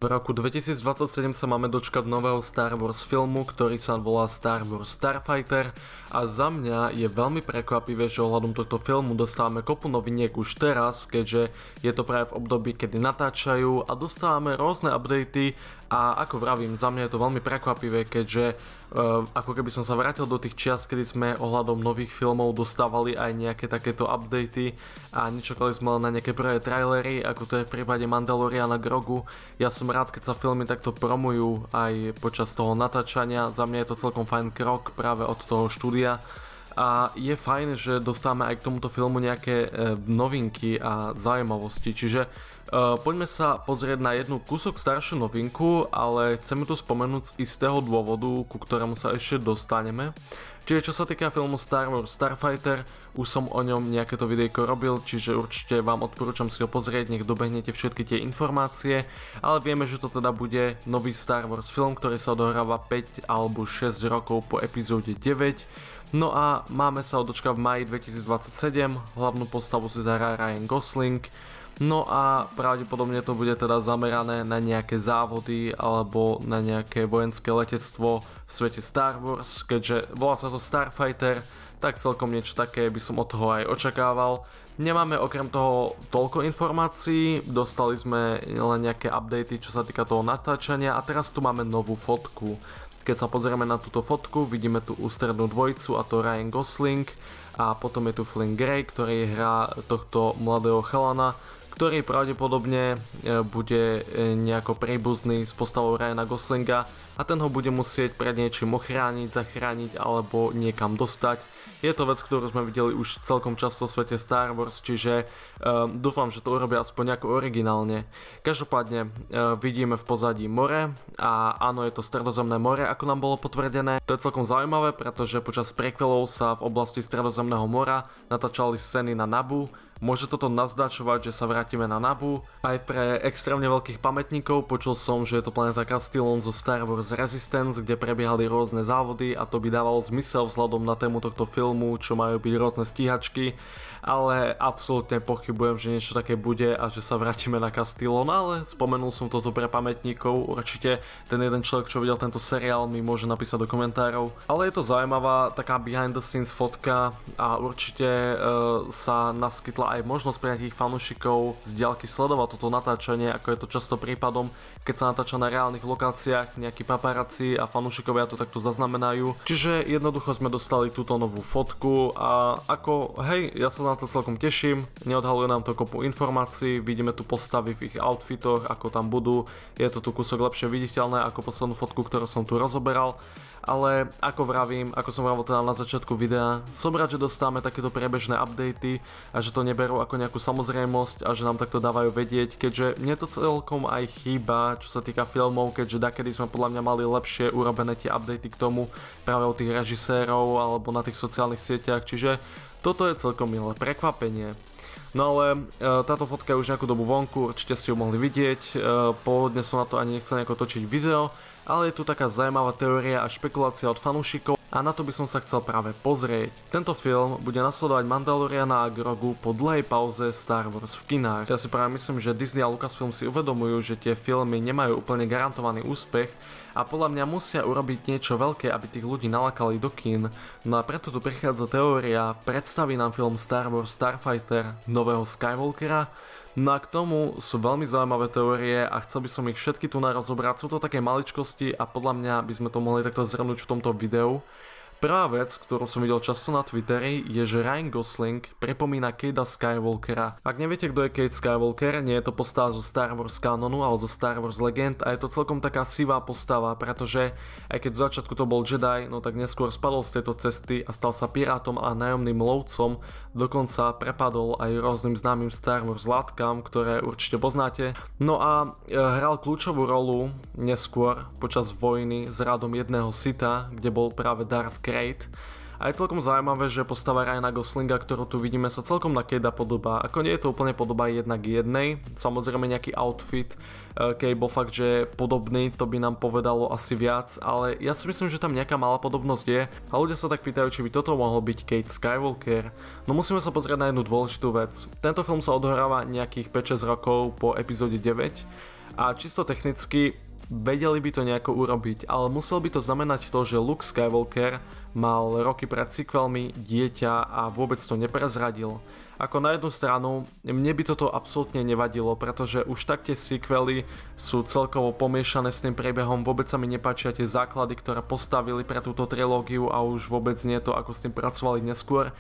V roku 2027 sa máme dočkať nového Star Wars filmu, ktorý sa volá Star Wars Starfighter a za mňa je veľmi prekvapivé, že ohľadom tohto filmu dostávame kopu noviniek už teraz, keďže je to práve v období, kedy natáčajú a dostávame rôzne updaty a ako vravím, za mňa je to veľmi prekvapivé, keďže ako keby som sa vrátil do tých čias, kedy sme ohľadom nových filmov dostávali aj nejaké takéto updaty a nečakali sme len na nejaké prvé trailery, ako to je v prípade Mandaloriana Grogu. Ja som rád, keď sa filmy takto promujú aj počas toho natáčania, za mňa je to celkom fajn krok práve od toho štúdia. A je fajn, že dostávame aj k tomuto filmu nejaké novinky a zaujímavosti, čiže poďme sa pozrieť na jednu kúsok staršiu novinku, ale chceme tu spomenúť z istého dôvodu, ku ktorému sa ešte dostaneme. Čiže čo sa týka filmu Star Wars Starfighter, už som o ňom nejaké to videjko robil, čiže určite vám odporúčam si ho pozrieť, nech dobehnete všetky tie informácie, ale vieme, že to teda bude nový Star Wars film, ktorý sa odohráva 5 alebo 6 rokov po epizóde 9. No a máme sa dočkať v máji 2027, hlavnú postavu si zahrá Ryan Gosling. No a pravdepodobne to bude teda zamerané na nejaké závody alebo na nejaké vojenské letectvo v svete Star Wars, keďže volá sa to Starfighter, tak celkom niečo také by som od toho aj očakával. Nemáme okrem toho toľko informácií, dostali sme len nejaké updaty, čo sa týka toho natáčania a teraz tu máme novú fotku. Keď sa pozrieme na túto fotku, vidíme tu ústrednú dvojicu a to Ryan Gosling a potom je tu Flynn Grey, ktorý hrá tohto mladého chalana, ktorý pravdepodobne bude nejako príbuzný s postavou Ryana Goslinga a ten ho bude musieť pred niečím ochrániť, zachrániť alebo niekam dostať. Je to vec, ktorú sme videli už celkom často v svete Star Wars, čiže dúfam, že to urobia aspoň nejako originálne. Každopádne vidíme v pozadí more a áno, je to Stredozemné more, ako nám bolo potvrdené. To je celkom zaujímavé, pretože počas prequelov sa v oblasti Stredozemného mora natáčali scény na Naboo. Môže toto naznačovať, že sa vrátime na Naboo. Aj pre extrémne veľkých pamätníkov počul som, že je to planéta Castillon zo Star Wars Resistance, kde prebiehali rôzne závody a to by dávalo zmysel vzhľadom na tému tohto filmu, čo majú byť rôzne stíhačky, ale absolútne pochybujem, že niečo také bude a že sa vrátime na Castillon, ale spomenul som toto pre pamätníkov, určite ten jeden človek, čo videl tento seriál, mi môže napísať do komentárov. Ale je to zaujímavá taká behind the scenes fotka a určite sa naskytla aj možnosť pre nejakých fanúšikov z diaľky sledovať toto natáčanie, ako je to často prípadom, keď sa natáča na reálnych lokáciách, nejakí paparazzi a fanúšikovia to takto zaznamenajú. Čiže jednoducho sme dostali túto novú fotku a ako, hej, ja sa na to celkom teším, neodhaluje nám to kopu informácií, vidíme tu postavy v ich outfitoch, ako tam budú, je to tu kúsok lepšie viditeľné ako poslednú fotku, ktorú som tu rozoberal. Ale ako vravím, ako som vravil teda na začiatku videa, som rád, že dostávame takéto priebežné updaty a že to neberú ako nejakú samozrejmosť a že nám takto dávajú vedieť, keďže mne to celkom aj chýba, čo sa týka filmov, keďže dakedy sme podľa mňa mali lepšie urobené tie updaty k tomu práve od tých režisérov alebo na tých sociálnych sieťach, čiže toto je celkom milé prekvapenie. No ale táto fotka je už nejakú dobu vonku, určite ste ju mohli vidieť, pôvodne som na to ani nechcel nejako točiť video, ale je tu taká zaujímavá teória a špekulácia od fanúšikov a na to by som sa chcel práve pozrieť. Tento film bude nasledovať Mandaloriana a Grogu po dlhej pauze Star Wars v kinách. Ja si práve myslím, že Disney a Lucasfilm si uvedomujú, že tie filmy nemajú úplne garantovaný úspech a podľa mňa musia urobiť niečo veľké, aby tých ľudí nalákali do kín. No a preto tu prichádza teória, predstaví nám film Star Wars Starfighter nového Skywalkera. No a k tomu sú veľmi zaujímavé teórie a chcel by som ich všetky tu rozobrať. Sú to také maličkosti a podľa mňa by sme to mohli takto zhrnúť v tomto videu. Prvá vec, ktorú som videl často na Twitteri, je, že Ryan Gosling pripomína Cade'a Skywalkera. Ak neviete, kto je Cade Skywalker, nie je to postava zo Star Wars kanonu, ale zo Star Wars Legend a je to celkom taká sivá postava, pretože aj keď v začiatku to bol Jedi, no tak neskôr spadol z tejto cesty a stal sa pirátom a nájomným lovcom, dokonca prepadol aj rôznym známym Star Wars látkam, ktoré určite poznáte. No a hral kľúčovú rolu neskôr počas vojny s radom jedného Sitha, kde bol práve Darth Krayt. A je celkom zaujímavé, že postava Ryana Goslinga, ktorú tu vidíme, sa celkom na Cade'a podobá. Ako nie je to úplne podobá jedna k jednej, samozrejme nejaký outfit Cade bol fakt, že podobný, to by nám povedalo asi viac, ale ja si myslím, že tam nejaká malá podobnosť je a ľudia sa tak pýtajú, či by toto mohol byť Cade Skywalker. No musíme sa pozrieť na jednu dôležitú vec. Tento film sa odohráva nejakých 5-6 rokov po epizóde 9 A čisto technicky vedeli by to nejako urobiť, ale musel by to znamenať to, že Luke Skywalker mal roky pred sequelmi dieťa a vôbec to neprezradil. Ako na jednu stranu, mne by toto absolútne nevadilo, pretože už tak tie sequely sú celkovo pomiešané s tým príbehom, vôbec sa mi nepáčia tie základy, ktoré postavili pre túto trilógiu a už vôbec nie to, ako s tým pracovali neskôr.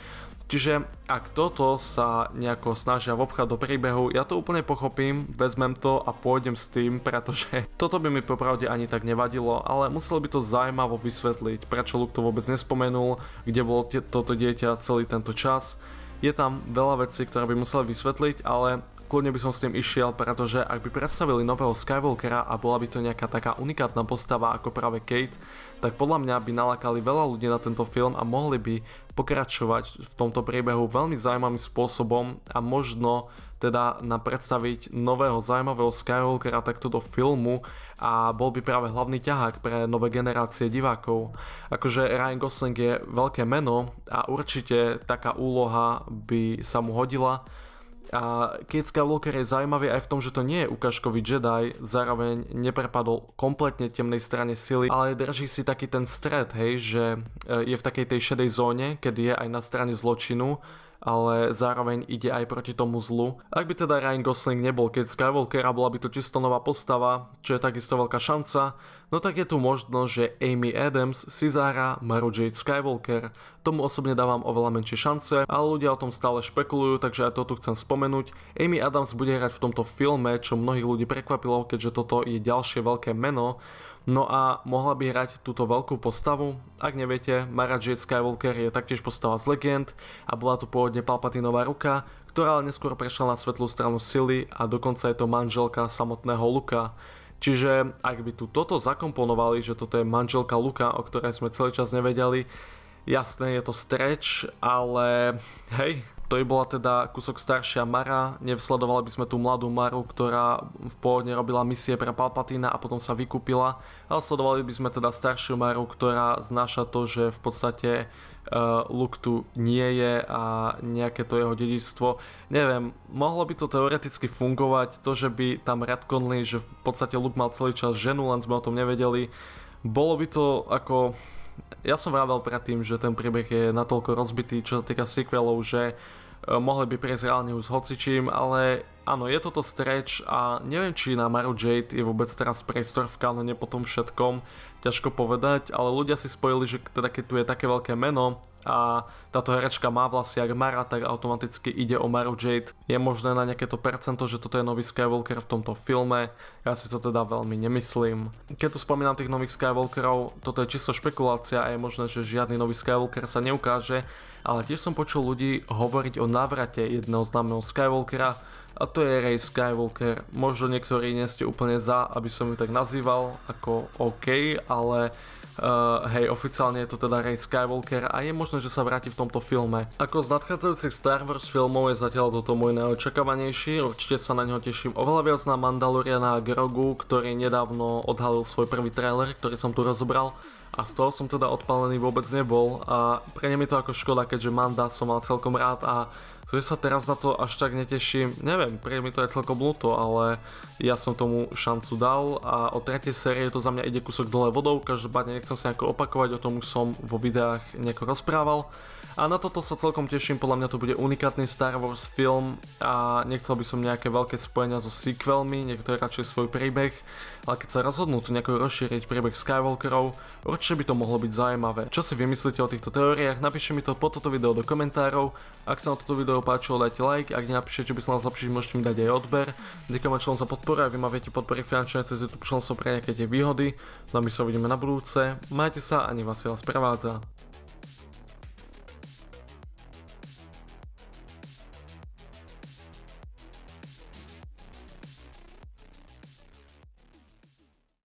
Čiže ak toto sa nejako snažia vopchať do príbehu, ja to úplne pochopím, vezmem to a pôjdem s tým, pretože toto by mi popravde ani tak nevadilo, ale musel by to zaujímavo vysvetliť, prečo Luke to vôbec nespomenul, kde bolo toto dieťa celý tento čas. Je tam veľa vecí, ktoré by museli vysvetliť, ale kľudne by som s tým išiel, pretože ak by predstavili nového Skywalkera a bola by to nejaká taká unikátna postava ako práve Kate, tak podľa mňa by nalákali veľa ľudí na tento film a mohli by pokračovať v tomto príbehu veľmi zaujímavým spôsobom a možno teda nám predstaviť nového zaujímavého Skywalkera takto do filmu a bol by práve hlavný ťahák pre nové generácie divákov. Akože Ryan Gosling je veľké meno a určite taká úloha by sa mu hodila. A Kate Skywalker je zaujímavý aj v tom, že to nie je ukážkový Jedi, zároveň neprepadol kompletne temnej strane sily, ale drží si taký ten stred, hej, že je v takej tej šedej zóne, kedy je aj na strane zločinu, ale zároveň ide aj proti tomu zlu. Ak by teda Ryan Gosling nebol Kate Skywalker a bola by to čisto nová postava, čo je takisto veľká šanca, no tak je tu možnosť, že Amy Adams si zahrá Mara Jade Skywalker. Tomu osobne dávam oveľa menšie šance, ale ľudia o tom stále špekulujú, takže aj to tu chcem spomenúť. Amy Adams bude hrať v tomto filme, čo mnohých ľudí prekvapilo, keďže toto je ďalšie veľké meno. No a mohla by hrať túto veľkú postavu. Ak neviete, Mara Jade Skywalker je taktiež postava z legend a bola tu pôvodne Palpatinová ruka, ktorá ale neskôr prešla na svetlú stranu sily a dokonca je to manželka samotného Luka. Čiže ak by tu toto zakomponovali, že toto je manželka Luka, o ktorej sme celý čas nevedeli, jasné, je to stretch, ale hej, to by bola teda kúsok staršia Mara, nevsledovali by sme tú mladú Maru, ktorá pôvodne robila misie pre Palpatina a potom sa vykúpila, ale sledovali by sme teda staršiu Maru, ktorá znáša to, že v podstate Luke tu nie je a nejaké to jeho dedičstvo. Neviem, mohlo by to teoreticky fungovať, to, že by tam retconli, že v podstate Luke mal celý čas ženu, len sme o tom nevedeli. Bolo by to ako... Ja som vravel predtým, že ten príbeh je natoľko rozbitý, čo sa týka sequelov, že mohli by prejsť reálne už s hocičím, ale áno, je toto stretch a neviem, či na Maru Jade je vôbec teraz priestor v kanone po tom všetkom, ťažko povedať, ale ľudia si spojili, že teda keď tu je také veľké meno a táto herečka má vlasy jak Mara, tak automaticky ide o Maru Jade. Je možné na nejaké to percento, že toto je nový Skywalker v tomto filme, ja si to teda veľmi nemyslím. Keď tu spomínam tých nových Skywalkerov, toto je čisto špekulácia a je možné, že žiadny nový Skywalker sa neukáže, ale tiež som počul ľudí hovoriť o návrate jedného známeho Skywalkera a to je Rey Skywalker. Možno niektorí nie ste úplne za, aby som ju tak nazýval, ako OK, ale hej, oficiálne je to teda Rey Skywalker a je možné, že sa vráti v tomto filme. Ako z nadchádzajúcich Star Wars filmov je zatiaľ toto môj najočakávanejší, určite sa na neho teším oveľa viac na Mandaloriana a Grogu, ktorý nedávno odhalil svoj prvý trailer, ktorý som tu rozobral a z toho som teda odpálený vôbec nebol a pre mňa mi to ako škoda, keďže Manda som mal celkom rád a že sa teraz na to až tak neteším, neviem, pre mi to je celkom ľúto, ale ja som tomu šancu dal a o tretej série to za mňa ide kúsok dole vodou, každopádne nechcem sa nejako opakovať, o tom už som vo videách nejako rozprával. A na toto sa celkom teším, podľa mňa to bude unikátny Star Wars film a nechcel by som nejaké veľké spojenia so sequelmi, niekto je radšej svoj príbeh, ale keď sa rozhodnú tu nejako rozšíriť príbeh Skywalkerov, určite by to mohlo byť zaujímavé. Čo si vymyslíte o týchto teóriách, napíšte mi to pod toto video do komentárov, ak sa na toto video páčilo, dajte like, ak nenapíšete, čo by sa nás zapíšiť, môžete mi dať aj odber. Ďakujem členom za podporu a vy ma viete podporiť finančne cez YouTube členstvo pre nejaké tie výhody, no a my sa uvidíme na budúce, majte sa a nech vás prevádza.